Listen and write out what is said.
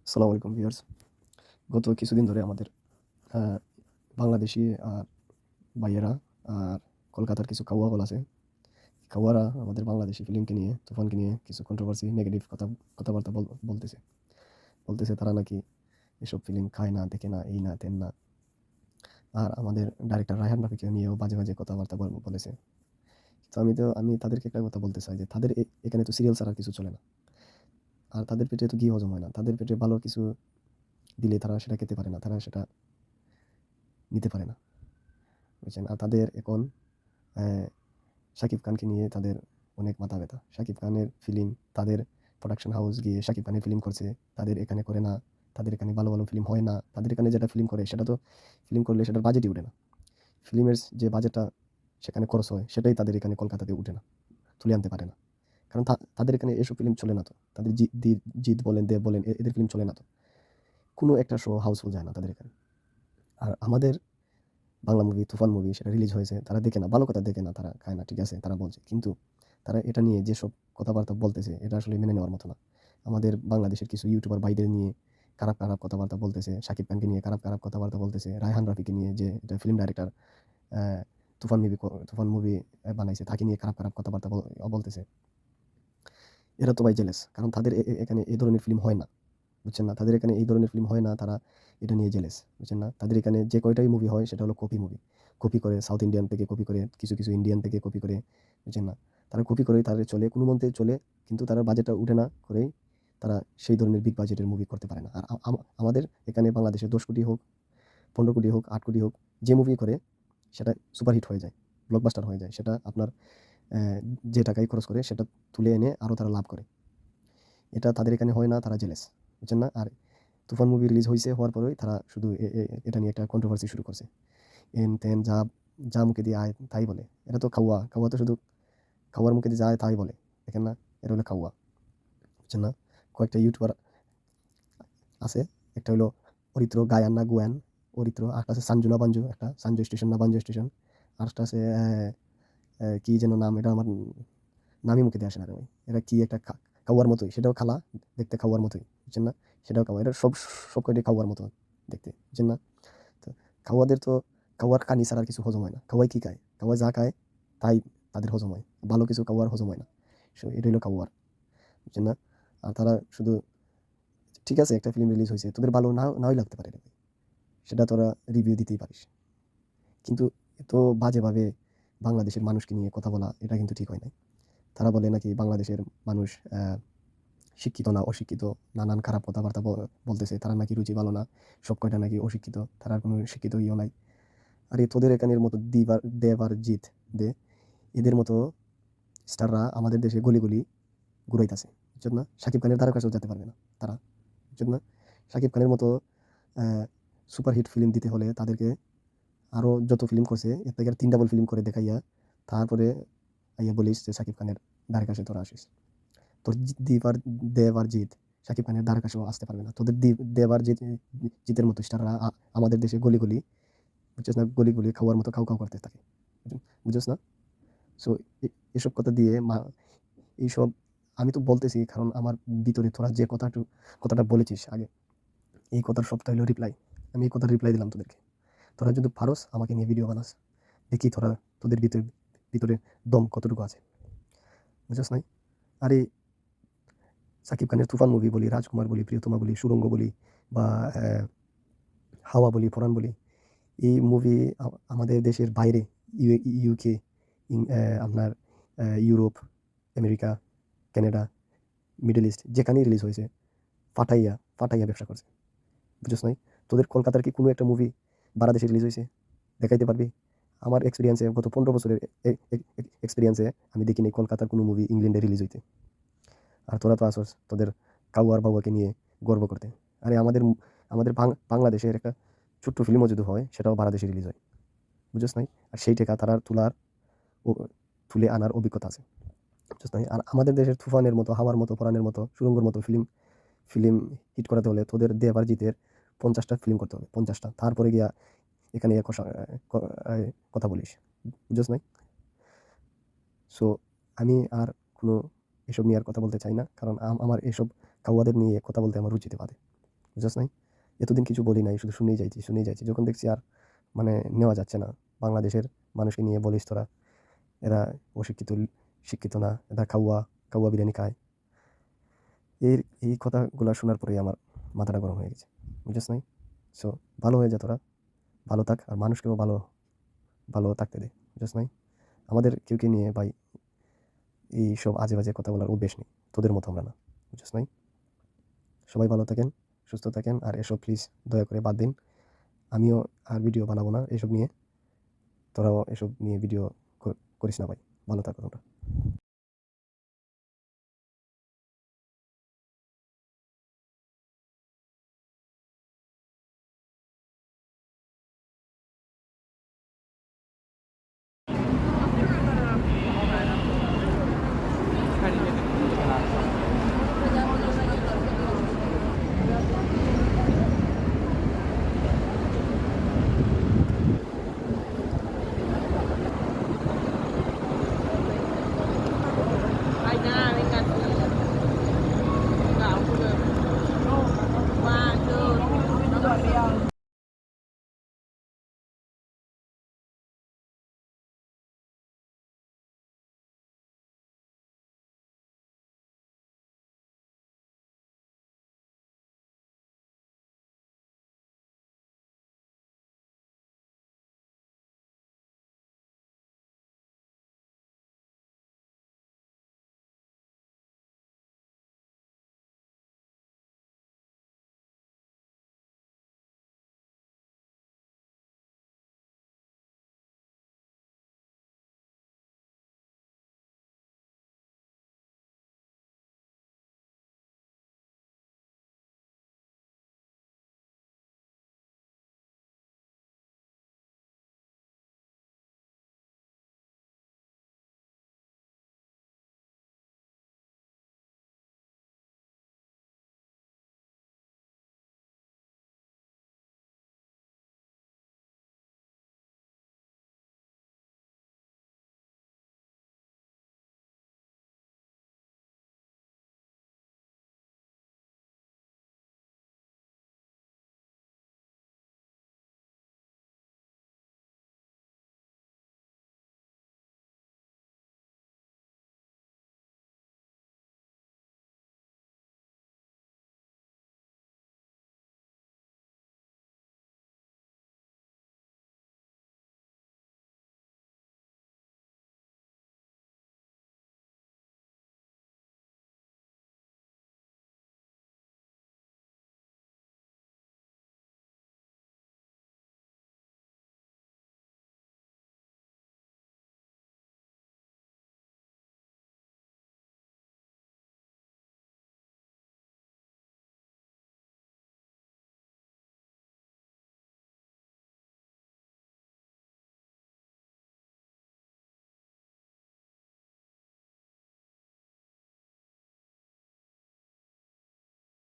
আসসালামু আলাইকুম ভিউয়ার্স। গত কিছুদিন ধরে আমাদের আ বাংলাদেশী ভাইয়েরা আর কলকাতার কিছু কাউয়াগল আছে। কাউয়ারা আমাদের বাংলাদেশী ফিল্মকে নিয়ে, তুফানকে নিয়ে কিছু কন্ট্রোভার্সি নেগেটিভ কথাবার্তা বলতেছে। বলতেছে তারা নাকি এসব ফিল্ম খায় না, দেখে না, এই না, তেন না। আর আমাদের ডাইরেক্টর রায়হান রাফিকে নিয়েও বাজে, বাজে কথাবার্তা বলেছে। তো আমি তাদেরকে একটা কথা বলতে চাই যে তাদের এখানে তো সিরিয়াল ছাড়া আর কিছু চলে না। আর তাদের পেটে তো ঘি হজম হয় না। তাদের পেটে ভালো কিছু দিলে তারা সেটা খেতে পারে না। তারা সেটা নিতে পারে না। বুঝছেন? আর তাদের এখন অ্যা শাকিব খানকে নিয়ে তাদের অনেক মাথা ব্যথা। শাকিব খানের ফিল্ম তাদের প্রোডাকশন হাউস গিয়ে শাকিব খানের ফিল্ম করছে। তাদের এখানে করে না। তাদের এখানে ভালো, ভালো ফিল্ম হয় না। তাদের এখানে যেটা ফিল্ম করে সেটা তো ফিল্ম করলে সেটার বাজেটই উঠে না। ফিল্মের যে বাজেটটা সেখানে খরচ হয় সেটাই তাদের এখানে কলকাতাতে উঠে না। তুলে আনতে পারে না। কারণ তাদের এখানে এসব ফিল্ম চলে না তো। তাদের জিৎ বলেন, দেব বলেন এদের ফিল্ম চলে না তো। কোনো একটা শো হাউসফুল যায় না তাদের এখানে। আর আমাদের বাংলা মুভি, তুফান মুভি সেটা রিলিজ হয়েছে। তারা দেখে না। ভালো কথা দেখে না, তারা খায় না। ঠিক আছে? তারা বলছে। কিন্তু তারা এটা নিয়ে যেসব কথাবার্তা বলতেছে এটা আসলে মেনে নেওয়ার মতো না। আমাদের বাংলাদেশের কিছু ইউটিউবার ভাইদের নিয়ে খারাপ, খারাপ কথাবার্তা বলতেছে। শাকিব খানকে নিয়ে খারাপ, খারাপ কথাবার্তা বলতেছে। রায়হান রাফিকে নিয়ে যে এটা ফিল্ম ডাইরেক্টর অ্যা তুফান মুভি বানাইছে তাকে নিয়ে খারাপ, খারাপ কথাবার্তা বলতেছে। এরা তো ভাই জেলাস। কারণ তাদের এখানে এই ধরনের ফিল্ম হয় না। বুঝছেন না? তাদের এখানে এই ধরনের ফিল্ম হয় না। তারা এটা নিয়ে জেলাস। বুঝছেন না? তাদের এখানে যে কয়টাই মুভি হয় সেটা হলো কপি মুভি। কপি করে সাউথ ইন্ডিয়ান থেকে কপি করে, কিছু, কিছু ইন্ডিয়ান থেকে কপি করে, বুঝছেন না? তারা কপি করেই তাদের চলে, কোনো মন্তে চলে। কিন্তু তারা বাজেটটা উঠে না করেই তারা সেই ধরনের বিগ বাজেটের মুভি করতে পারে না। আর আমাদের এখানে বাংলাদেশে ১০ কোটি হোক, ১৫ কোটি হোক, ৮ কোটি হোক, যে মুভি করে সেটা সুপারহিট হয়ে যায়। ব্লকবাস্টার হয়ে যায়। সেটা আপনার অ্যা যে টাকাই খরচ করে সেটা তুলে এনে আরো তারা লাভ করে। এটা তাদের এখানে হয় না, তারা জেলাস। বুঝছেন না? আর তুফান মুভি রিলিজ হইছে, হওয়ার পরেই তারা শুধু এটা নিয়ে একটা কন্ট্রোভার্সি শুরু করছে। এন-তেন যা মুখে দিয়ে আয় তাই বলে। এটা তো কাউয়া। কাউয়া তো শুধু কাউয়ার মুখে দিয়ে যা আয় তাই বলে। দেখেন না? এটা হলো কাউয়া। বুঝছেন না? কয়েকটা ইউটিউবার আছে। একটা হলো অরিত্র গায়ান না গুয়ান, অরিত্র। আরেকটা আছে সানজু না বাঞ্জু একটা। সানজু স্টেশন না বাঞ্জু স্টেশন। আরেকটা আছে কি যেন নাম? এটা আমার নামই মুখে দিয়ে আসে না রে ভাই। এটা কি একটা কাউয়ার মতোই। সেটাও খালা, দেখতে কাউয়ার মতোই। বুঝছেন না? সেটাও কাউয়া। এটা সব কয়টাই কাউয়ার মতো দেখতে। বুঝছেন না? তো কাউয়াদের তো কাউয়ার কানি ছাড়া আর কিছু হজম হয় না। কাউয়ায় কি খায়? কাউয়া যা খায় তাই তাদের হজম হয়। ভালো কিছু কাউয়ার হজম হয় না। এটা হইলো কাউয়ার। বুঝছেন না? আর তারা শুধু ঠিক আছে একটা ফিল্ম রিলিজ হইছে। তোদের ভালো নাও লাগতে পারে রে ভাই। সেটা তোরা রিভিউ দিতেই পারিস। কিন্তু এত বাজেভাবে বাংলাদেশের মানুষকে নিয়ে কথা বলা এটা কিন্তু ঠিক হয় নাই। তারা বলে নাকি বাংলাদেশের মানুষ শিক্ষিত না, অশিক্ষিত, নানান খারাপ কথাবার্তা বলতেছে। তারা নাকি রুচি ভালো না। সব কয়টা নাকি অশিক্ষিত। তারা কোনো শিক্ষিত ইয়েও নাই। আরে তোদের এখানের মতো দেব আর জিৎ দে এদের মতো স্টাররা আমাদের দেশে গলি, গলি ঘুরাইতেছে। বুঝছেন না? শাকিব খানের ধারে কাছেও যেতে পারবে না তারা। বুঝছেন না? শাকিব খানের মতো অ্যা সুপারহিট ফিল্ম দিতে হলে তাদেরকে আরো যত ফিল্ম করছে এর থেকে ৩ ডাবল ফিল্ম করে দেখাইয়া তারপরে আইয়া বলিস যে শাকিব খানের ধারে কাছে তোরা আসিস। তোর দেব আর জিৎ শাকিব খানের ধারে কাছেও আসতে পারবে না। তোদের দেব আর জিতের মতো স্টাররা আমাদের দেশে গলি, গলি বুঝছস না? গলি, গলি খাওয়ার মতো খাও, খাও করতে থাকে। বুঝছস না? সো এসব কথা দিয়ে এইসব আমি তো বলতেছি কারণ আমার ভিতরে তোরা যে কথাটা বলেছিস আগে, এই কথার সবটা হইলো রিপ্লাই। আমি এই কথার রিপ্লাই দিলাম তোদেরকে। তোরা যদি পারোস আমাকে নিয়ে ভিডিও বানাস। দেখি তোদের ভিতরে দম কতটুকু আছে। বুঝছস নাই? আর এই সাকিব খানের তুফান মুভি বলি, রাজকুমার বলি, প্রিয়তমা বলি, সুড়ঙ্গ বলি বা হাওয়া বলি, পরাণ বলি, এই মুভি আমাদের দেশের বাইরে ইউকে, আপনার Europe, America, Canada, middle east যেখানেই রিলিজ হয়েছে ফাটাইয়া ব্যবসা করছে। বুঝছস নাই? তোদের কলকাতার কি কোনো একটা মুভি বাংলাদেশে রিলিজ হয়েছে? দেখাইতে পারবি? আমার এক্সপিরিয়েন্সে গত ১৫ বছরের এক্সপিরিয়েন্সে আমি দেখিনি কলকাতার কোনো মুভি ইংল্যান্ডে রিলিজ হইতে। আর তোরা তো আসোস তোদের কাউয়ার বাউয়াকে নিয়ে গর্ব করতে। আরে আমাদের বাংলাদেশের একটা ছোট্ট ফিল্মও যদি হয় সেটাও বাংলাদেশে রিলিজ হয়। বুঝছস নাই? আর সেই টাকা তারা ও তুলে আনার অভিজ্ঞতা আছে। বুঝছস নাই? আর আমাদের দেশের তুফানের মতো, হাওয়ার মতো, পরাণের মতো, সুড়ঙ্গর মতো ফিল্ম ফিল্ম হিট করাতে হলে তোদের দেব আর জিতের ৫০ টা ফিল্ম করতে হবে। ৫০ টা। তারপরে গিয়া এখানে কথা বলিস। বুঝছস নাই? সো আমি আর কোনো এসব নিয়ে আর কথা বলতে চাই না। কারণ আমার এসব কাউয়াদের নিয়ে কথা বলতে আমার রুচিতে বাধে। বুঝছস নাই? এতদিন কিছু বলি নাই, শুধু শুনেই যাইছি। যখন দেখছি আর মানে নেওয়া যাচ্ছে না, বাংলাদেশের মানুষকে নিয়ে বলিস তোরা, এরা অশিক্ষিত, শিক্ষিত না, এরা কাউয়া বিরিয়ানি খায়। এর এই কথাগুলা শোনার পরেই আমার মাথাটা গরম হয়ে গেছে। বুঝছস নাই? সো ভালো হয়ে যা তোরা, ভালো থাক আর মানুষকেও ভালো থাকতে দে। বুঝছস নাই? আমাদের কেউকে নিয়ে ভাই এইসব আজে-বাজে কথা বলার অভ্যেস নেই। তোদের মতো আমরা না। বুঝছস নাই? সবাই ভালো থাকেন, সুস্থ থাকেন আর এসব প্লিজ দয়া করে বাদ দিন। আমিও আর ভিডিও বানাবো না এসব নিয়ে। তোরাও এসব নিয়ে ভিডিও করিস না ভাই। ভালো থাকো তোমরা।